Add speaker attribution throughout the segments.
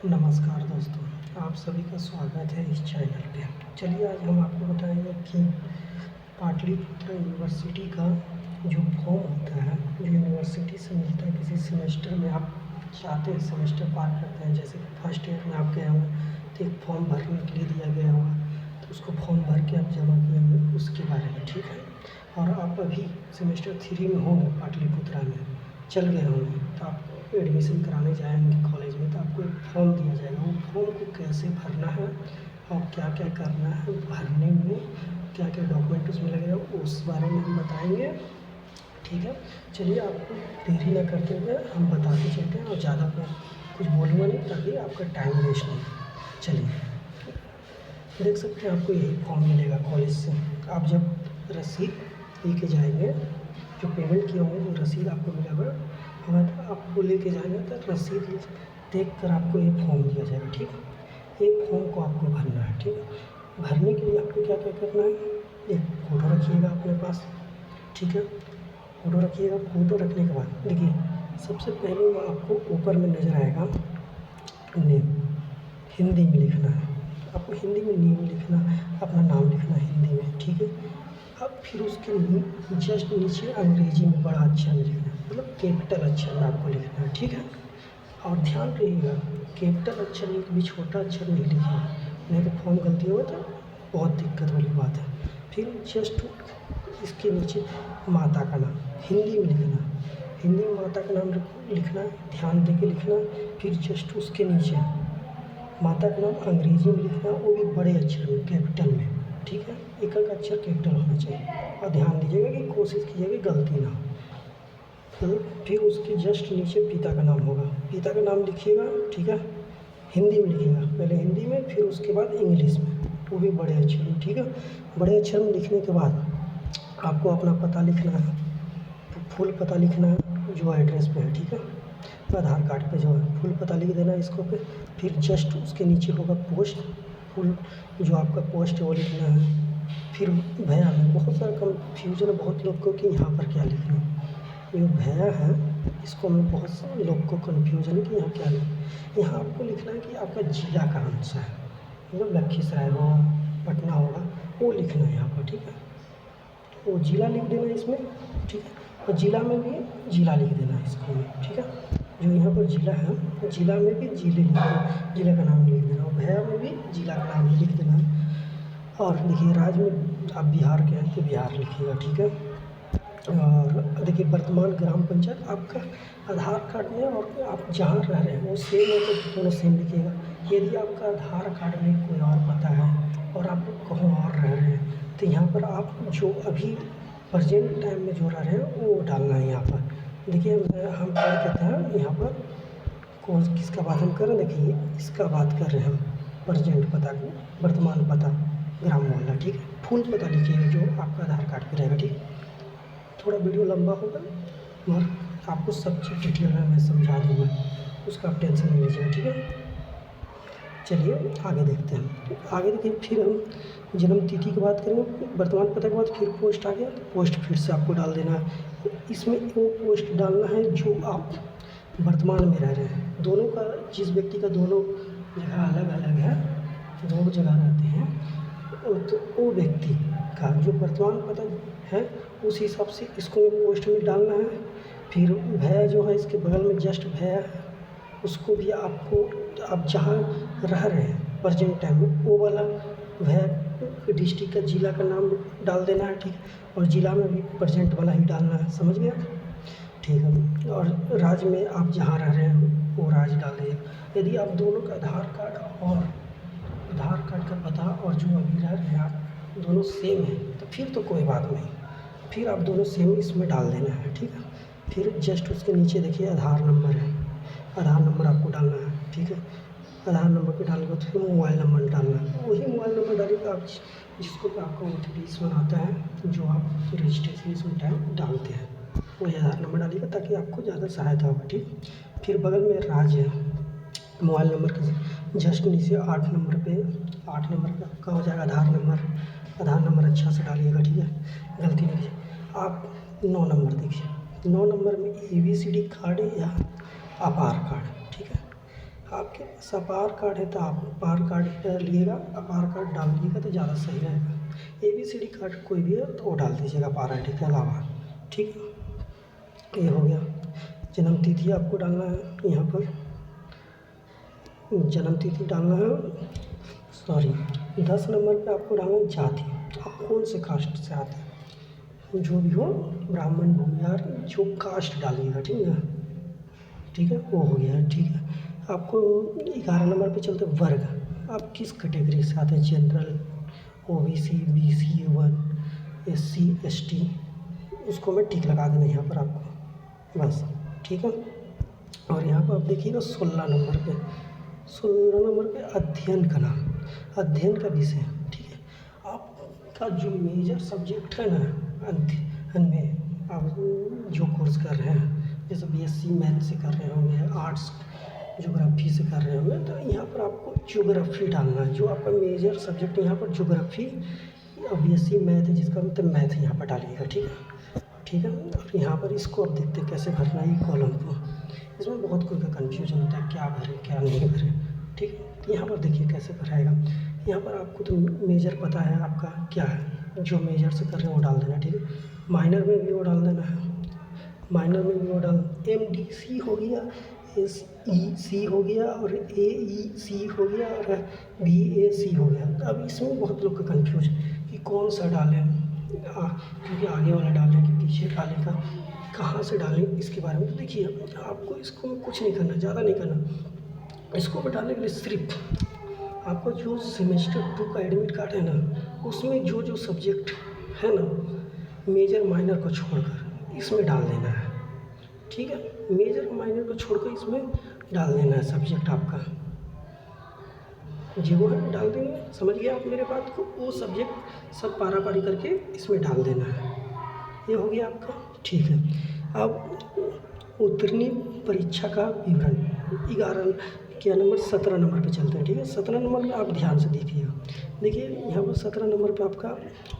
Speaker 1: नमस्कार दोस्तों, आप सभी का स्वागत है इस चैनल पे। चलिए आज हम आपको बताएंगे कि पाटलिपुत्र यूनिवर्सिटी का जो फॉर्म होता है, जो यूनिवर्सिटी से मिलता है किसी सेमेस्टर में, आप चाहते हैं सेमेस्टर पार करते हैं, जैसे कि फर्स्ट ईयर में आप गए होंगे तो एक फॉर्म भरने के लिए दिया गया होगा, तो उसको फॉर्म भर के आप जमा किए होंगे उसके बारे में, ठीक है। और आप अभी सेमेस्टर 3 में होंगे, पाटलिपुत्रा में चल गए होंगे, तो आप एडमिशन कराने जाएंगे कॉलेज में, तो आपको एक फॉर्म दिया जाएगा। वो फॉर्म को कैसे भरना है और क्या क्या करना है, भरने में क्या क्या डॉक्यूमेंट उसमें लगेगा, उस बारे में हम बताएंगे, ठीक है। चलिए आपको देरी ना करते हुए हम बताते चलते हैं, और ज़्यादा कुछ बोलूँगा नहीं ताकि आपका टाइम वेस्ट नहीं। चलिए देख सकते हैं, आपको यही फॉर्म मिलेगा कॉलेज से। आप जब रसीद लेके जाएंगे, जो पेमेंट किए होंगे, जो रसीद आपको मिलेगा तो आपको लेके जाएंगे, तो रसीद देख कर आपको ये फॉर्म दिया जाएगा, ठीक है। ये फॉर्म को आपको भरना है, ठीक है। भरने के लिए आपको क्या क्या करना है, एक फ़ोटो रखिएगा अपने पास, ठीक है। फ़ोटो रखिएगा। फ़ोटो रखने के बाद देखिए, सबसे पहले वो आपको ऊपर में नज़र आएगा नेम, हिंदी में लिखना है आपको, हिंदी में नेम लिखना, अपना नाम लिखना है हिंदी में, ठीक है। अब फिर उसके जस्ट नीचे अंग्रेजी में बड़ा अक्षर में लिखना है, मतलब कैपिटल अक्षर में आपको लिखना है, ठीक है। और ध्यान रहिएगा, कैपिटल अक्षर एक भी छोटा अक्षर नहीं लिखिएगा, नहीं तो फॉर्म गलती हो तो बहुत दिक्कत वाली बात है। फिर जस्ट इसके नीचे माता का नाम हिंदी में लिखना, हिंदी में माता का नाम लिखना, ध्यान दे के लिखना। फिर जस्ट उसके नीचे माता का नाम अंग्रेजी में लिखना, वो भी बड़े अक्षर में, कैपिटल में, ठीक है। एक एक अक्षर कैपिटल होना चाहिए, और ध्यान दीजिएगा कि कोशिश कीजिएगा कि गलती ना हो। फिर उसके जस्ट नीचे पिता का नाम होगा, पिता का नाम लिखिएगा, ठीक है। हिंदी में लिखिएगा, पहले हिंदी में, फिर उसके बाद इंग्लिश में, वो भी बड़े अक्षर में, ठीक है। बड़े अक्षर में लिखने के बाद आपको अपना पता लिखना है, फुल पता लिखना है जो एड्रेस पे है, ठीक है। आधार कार्ड पे जो है फुल पता लिख देना इसको पे। फिर जस्ट उसके नीचे होगा पोस्ट, फुल जो आपका पोस्ट है वो लिखना है। फिर भैया में बहुत सारा कन्फ्यूजन है बहुत लोग को कि यहाँ पर क्या लिखना है। ये भैया है, इसको में बहुत सारे लोग को कन्फ्यूजन है कि यहाँ क्या लिखना। यहाँ आपको लिखना है कि आपका जिला कौन सा है, मतलब लखीसराय होगा, पटना होगा, वो लिखना है यहाँ पर, ठीक है। तो जिला लिख देना इसमें, ठीक है। और जिला में भी जिला लिख देना इसको में, ठीक है। जो यहाँ पर जिला है, जिला में भी जिले लिख देना, जिला का नाम लिख देना, और भैया में भी जिला का नाम लिख देना। और देखिए राज्य में आप बिहार के हैं तो बिहार लिखिएगा, ठीक है। और देखिए वर्तमान ग्राम पंचायत आपका आधार कार्ड में, और आप जहाँ रह रहे हैं वो सेम है तो दोनों सेम लिखिएगा। यदि आपका आधार कार्ड में कोई और पता है और आप कहीं और रह रहे हैं, तो यहाँ पर आप जो अभी प्रेजेंट टाइम में जो रह रहे हैं वो डालना है यहाँ पर। देखिए हम क्या कहते हैं यहाँ पर, कौन किसका बात हम कर रहे हैं, देखिए इसका बात कर रहे हैं हम, प्रेजेंट पता को, वर्तमान पता, ग्राम मोहल्ला, ठीक है। फुल पता लिखिएगा जो आपका आधार कार्ड पर रहेगा, ठीक है। थोड़ा वीडियो लंबा होगा और आपको सब चीज़ डिटेल में मैं समझा दूँगा, उसका आप टेंशन नहीं लीजिएगा, ठीक है। चलिए आगे देखते हैं। आगे देखिए, फिर हम जन्म तिथि की बात करेंगे, वर्तमान पता के बाद फिर पोस्ट आ गया, तो पोस्ट फिर से आपको डाल देना है। इसमें वो पोस्ट डालना है जो आप वर्तमान में रह रहे हैं। दोनों का, जिस व्यक्ति का दोनों जगह अलग अलग है, दोनों जगह रहते हैं, तो वो व्यक्ति का जो वर्तमान पता है उस हिसाब से इसको पोस्ट में डालना है। फिर भैया जो है इसके बगल में जस्ट भैया है, उसको भी आपको, आप जहाँ रह रहे हैं प्रेजेंट टाइम में वो वाला भैया डिस्ट्रिक्ट का, जिला का नाम डाल देना है, ठीक है। और जिला में भी प्रेजेंट वाला ही डालना है, समझ गया, ठीक है। और राज्य में आप जहाँ रह रहे हैं वो राज्य डाल दीजिए। यदि आप दोनों का आधार कार्ड और आधार कार्ड का पता और जो अभी रह रहे हैं आप दोनों सेम है, तो फिर तो कोई बात नहीं, फिर आप दोनों सेम इसमें डाल देना है, ठीक है। फिर जस्ट उसके नीचे देखिए आधार नंबर है, आधार नंबर आपको डालना है, ठीक है। आधार नंबर पे डालने के बाद फिर मोबाइल नंबर डालना है, वही मोबाइल नंबर डालिएगा आप जिसको आपका OTP इसमें आता है, जो आप रजिस्ट्रेशन इसमें टाइम डालते हैं, वही आधार नंबर डालिएगा ताकि आपको ज़्यादा सहायता होगा, ठीक। फिर बगल में राज्य है, मोबाइल नंबर के जस्ट नीचे 8 नंबर पे, 8 नंबर का हो जाएगा आधार नंबर। आधार नंबर अच्छा से डालिएगा, ठीक है, गलती नहीं कीजिए। आप 9 नंबर देखिए, 9 नंबर में ABCD कार्ड या आधार कार्ड, ठीक है। आपके पास आधार कार्ड है तो आप आधार कार्ड डालिएगा, आधार कार्ड डालिएगा तो ज़्यादा सही रहेगा। ABCD कार्ड कोई भी है तो वो डाल दीजिएगा आधार ID के अलावा, ठीक है। ये हो गया। जन्म तिथि आपको डालना है, यहाँ पर जन्म तिथि डालना है, सॉरी 10 नंबर पे आपको डालना है जाति, आप कौन से कास्ट से आते हैं, जो भी हो, ब्राह्मण भूमिहार जो कास्ट डालिएगा, ठीक है, ठीक है, वो हो गया, ठीक है। आपको 11 नंबर पे चलते वर्ग, आप किस कैटेगरी से आते हैं, general, OBC, BC, A1, SC, ST, उसको मैं टिक लगा देना यहाँ पर आपको, बस, ठीक है। और यहाँ पर आप देखिएगा 16 नंबर पे, 16 नंबर पे अध्ययन का नाम, अध्ययन का विषय, ठीक है। आपका जो मेजर सब्जेक्ट है ना अध्ययन में, आप जो कोर्स कर रहे हैं, जैसे BSc मैथ से कर रहे होंगे, आर्ट्स ज्योग्राफी से कर रहे होंगे, तो यहाँ पर आपको ज्योग्राफी डालना है, जो आपका मेजर सब्जेक्ट है यहाँ पर ज्योग्राफी, और BSc मैथ है जिसका मतलब मैथ यहाँ पर डालिएगा, ठीक है, ठीक है। और यहाँ पर इसको अब देखते हैं कैसे भरना है, कॉलम को। इसमें बहुत कोई का कन्फ्यूजन होता है, क्या भरें क्या नहीं भरें, ठीक है। तो यहाँ पर देखिए कैसे भराएगा। यहाँ पर आपको तो मेजर पता है आपका क्या है, जो मेजर से कर रहे हैं वो डाल देना, ठीक है। माइनर में भी वो डाल देना है, माइनर में भी वो डाल, MDC हो गया, SEC हो गया, और AEC हो गया, और BAC हो गया। अब इसमें बहुत लोग का कन्फ्यूजन कि कौन सा डालें, क्योंकि आगे वाला डालें कि पीछे डालें, का कहाँ से डालें, इसके बारे में तो देखिए आपको इसको कुछ नहीं करना, ज़्यादा नहीं करना। इसको डालने के लिए सिर्फ आपको जो सेमेस्टर 2 का एडमिट कार्ड है ना, उसमें जो जो सब्जेक्ट है ना, मेजर माइनर को छोड़कर इसमें डाल देना है, ठीक है। मेजर माइनर को छोड़कर इसमें डाल देना है सब्जेक्ट आपका, जो है डाल देंगे, समझ गए आप मेरे बात को। वो सब्जेक्ट सब पारा पारी करके इसमें डाल देना है। ये हो गया आपका, ठीक है। अब उत्तीर्ण परीक्षा का विवरण 11 क्या नंबर 17 नंबर पे चलते हैं, ठीक है। 17 नंबर में आप ध्यान से देखिएगा, देखिए यहाँ पर 17 नंबर पे आपका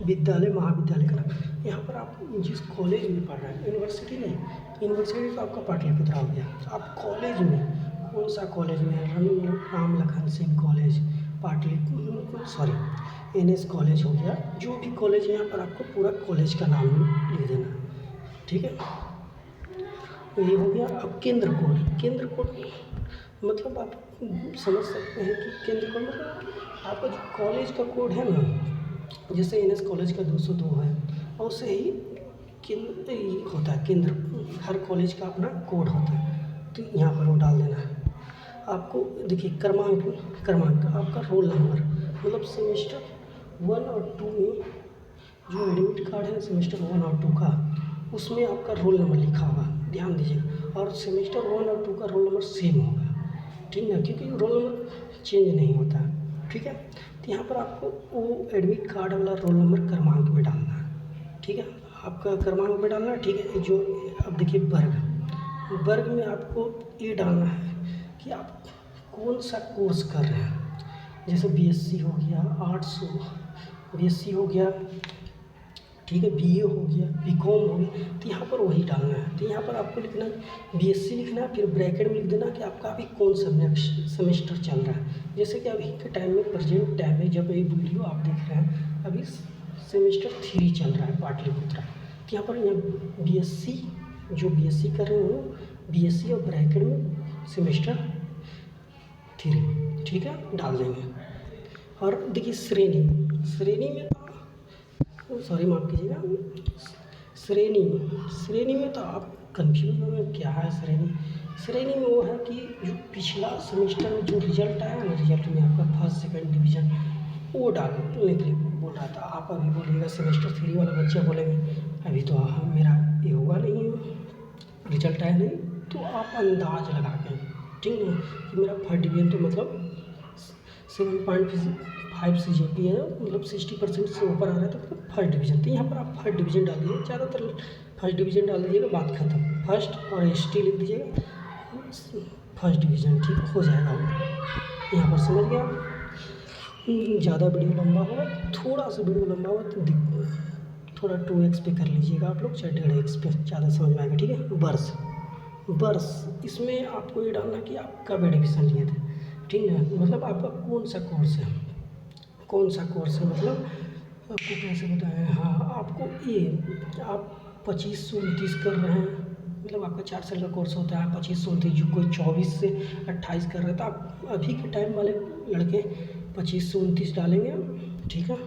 Speaker 1: विद्यालय महाविद्यालय का नाम। यहाँ पर आप जिस कॉलेज में पढ़ रहे हैं, यूनिवर्सिटी नहीं, यूनिवर्सिटी तो आपका पाटलिपुत्र हो गया, तो आप कॉलेज में कौन सा कॉलेज में, Ram Lakhan Singh college, Pataliputra, sorry NS college हो गया, जो भी कॉलेज है यहाँ पर आपको पूरा कॉलेज का नाम लिख देना, ठीक है। तो ये हो गया। अब केंद्र कोड, केंद्र कोड मतलब आप समझ सकते हैं कि केंद्र कोड मतलब आपका जो कॉलेज का कोड है ना, जैसे NS कॉलेज का 202 है, और उससे ही केंद्र होता है, केंद्र हर कॉलेज का अपना कोड होता है, तो यहाँ पर वो डाल देना है। आपको देखिए क्रमांक आपका रोल नंबर, मतलब सेमेस्टर 1 और 2 में जो एडमिट कार्ड है सेमेस्टर 1 और 2 का, उसमें आपका रोल नंबर लिखा होगा, ध्यान दीजिएगा। और सेमेस्टर 1 और 2 का रोल नंबर सेम होगा, ठीक है, क्योंकि रोल नंबर चेंज नहीं होता, ठीक है। तो यहाँ पर आपको वो एडमिट कार्ड वाला रोल नंबर क्रमांक में डालना है, ठीक है, आपका क्रमांक में डालना है, ठीक है। जो अब देखिए वर्ग में आपको ये डालना है कि आप कौन सा कोर्स कर रहे हैं, जैसे BSc हो गया, आर्ट्स हो, BSc हो गया, ठीक है, BA हो गया, BCom हो गया, तो यहाँ पर वही डालना है। तो यहाँ पर आपको लिखना है BSc लिखना है, फिर ब्रैकेट में लिख देना कि आपका अभी कौन सा सेमेस्टर चल रहा है। जैसे कि अभी के टाइम में प्रेजेंट टाइम में जब ये वीडियो आप देख रहे हैं, अभी सेमेस्टर 3 चल रहा है पाटलिपुत्र, तो यहाँ पर BSc जो BSc कर रहे हो, BSc और ब्रैकेट में सेमेस्टर 3, ठीक है, डाल देंगे। और देखिए श्रेणी में सॉरी माफ़ कीजिएगा, श्रेणी में तो आप कंफ्यूज हो गए क्या है श्रेणी में वो है कि जो पिछला सेमेस्टर में जो रिजल्ट आया ना, रिजल्ट में आपका फर्स्ट सेकंड डिवीज़न वो डालने के लिए बोल रहा था। आप अभी बोलिएगा सेमेस्टर 3 वाला बच्चा बोलेंगे अभी तो मेरा ये हुआ नहीं है, रिजल्ट आया नहीं, तो आप अंदाज लगा के, ठीक है, कि मेरा फर्स्ट डिवीज़न तो मतलब 7.5 CGPA है, मतलब 60% से ऊपर आ रहा है, तो मतलब फर्स्ट डिवीज़न। तो यहाँ पर आप फर्स्ट डिवीज़न डाल दीजिए, ज़्यादातर फर्स्ट डिवीज़न डाल दीजिएगा, बात खत्म। फर्स्ट और ST लिख दीजिएगा, फर्स्ट डिवीज़न, ठीक हो जाएगा। यहाँ पर समझ गया। ज़्यादा वीडियो लंबा होगा, थोड़ा सा वीडियो लंबा होगा तो थोड़ा 2x पे कर लीजिएगा आप लोग, चाहे 1.5x पे, ज़्यादा समझ में आएगा, ठीक है। वर्ष, इसमें आपको ये डालना कि आप कब एडमिशन लिए थे, ठीक है, मतलब आपका कौन सा कोर्स है, कौन सा कोर्स है, मतलब आपको कैसे बताएं। हाँ, आपको ये आप 25 से 29 कर रहे हैं, मतलब आपका 4 साल का कोर्स होता है, 25 से 29, जो कोई 24 से 28 कर रहा है, तो आप अभी के टाइम वाले लड़के 25 से 29 डालेंगे, ठीक है।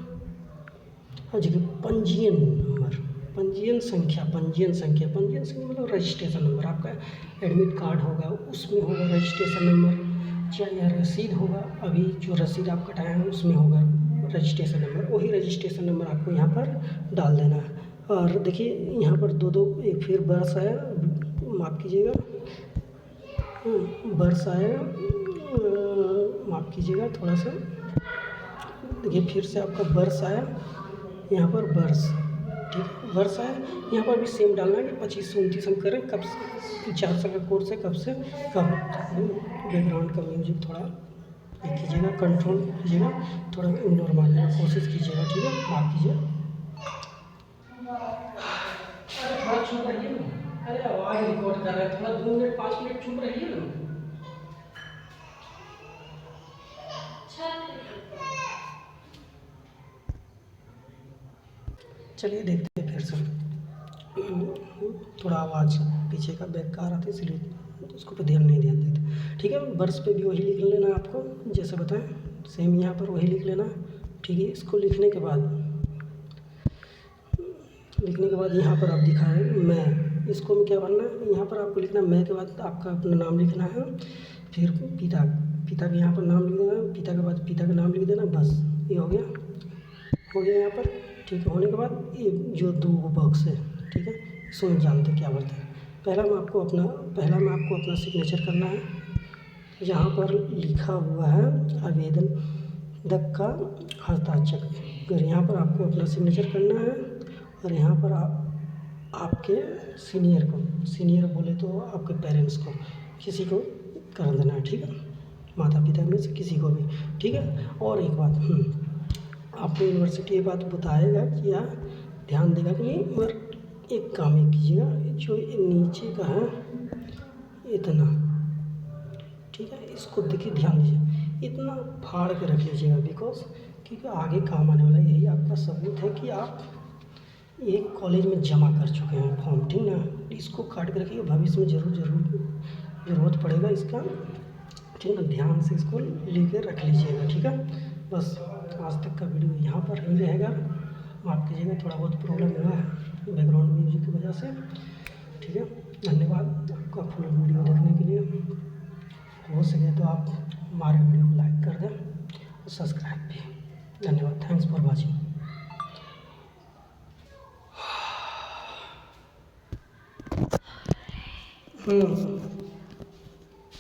Speaker 1: हाँ जी, पंजीयन नंबर, पंजीयन संख्या मतलब रजिस्ट्रेशन नंबर, आपका एडमिट कार्ड होगा उसमें होगा रजिस्ट्रेशन नंबर, चाहे रसीद होगा, अभी जो रसीद आप कटाए हैं उसमें होगा रजिस्ट्रेशन नंबर, वही रजिस्ट्रेशन नंबर आपको यहाँ पर डाल देना है। और देखिए यहाँ पर दो एक फिर बर्स आया, माफ़ कीजिएगा, बर्स आया, माफ़ कीजिएगा थोड़ा सा, देखिए फिर से आपका बर्स आया, यहाँ पर वर्ष, ठीक है, वर्ष आया, यहाँ पर भी सेम डालना है कि 25 से 29 हम करें, कब से 4 साल का कोर्स है, कब से कब। बैकग्राउंड का म्यूजिक थोड़ा ये कीजिएगा, कंट्रोल कीजिएगा, थोड़ा इग्नोर मारने की कोशिश कीजिएगा, ठीक है, माफ कीजिए। अरे थोड़ा चुप रहिए ना, अरे आवाज़ रिकॉर्ड कर रहा है, थोड़ा 2 मिनट 5 मिनट चुप रहिए ना। चलिए देखते हैं फिर से, थोड़ा आवाज़ पीछे का बैक का आ रहा था इसलिए उसको पे ध्यान नहीं देते, ठीक है। वर्ष पे भी वही लिख लेना है आपको, जैसे बताएं सेम यहाँ पर वही लिख लेना है, ठीक है। इसको लिखने के बाद यहाँ पर आप दिखाएं मैं, इसको में क्या भरना है, यहाँ पर आपको लिखना है मैं के बाद आपका अपना नाम लिखना है, फिर पिता का यहाँ पर नाम लिख देना, पिता के बाद पिता का नाम लिख देना, बस ये हो गया यहाँ पर, ठीक है। होने के बाद ये जो 2 बॉक्स है, ठीक है, इसमें जानते क्या बोलते हैं। पहला में आपको अपना सिग्नेचर करना है, यहाँ पर लिखा हुआ है आवेदन दक का हस्ताक्षर, फिर यहाँ पर आपको अपना सिग्नेचर करना है, और यहाँ पर आपके सीनियर बोले तो आपके पेरेंट्स को किसी को कर देना है, ठीक है, माता पिता में से किसी को भी, ठीक है। और एक बात, आपको यूनिवर्सिटी ये बात बताएगा कि या ध्यान देगा कि नहीं, मगर एक काम ये कीजिएगा, जो नीचे का है इतना, ठीक है, इसको देखिए ध्यान दीजिए, इतना फाड़ के रख लीजिएगा, बिकॉज क्योंकि आगे काम आने वाला यही आपका सबूत है कि आप एक कॉलेज में जमा कर चुके हैं फॉर्म, ठीक ना। इसको काट के रखिएगा, भविष्य में ज़रूरत पड़ेगा इसका, ठीक है, ध्यान से इसको लेके रख लीजिएगा, ठीक है। बस आज तक का वीडियो यहाँ पर ही रहेगा, माफ़ कीजिएगा थोड़ा बहुत प्रॉब्लम हुआ है बैकग्राउंड म्यूजिक की वजह से, ठीक है। धन्यवाद आपका फुल वीडियो देखने के लिए, हो सके तो आप हमारे वीडियो को लाइक कर दें और सब्सक्राइब भी। धन्यवाद, थैंक्स फॉर वॉचिंग।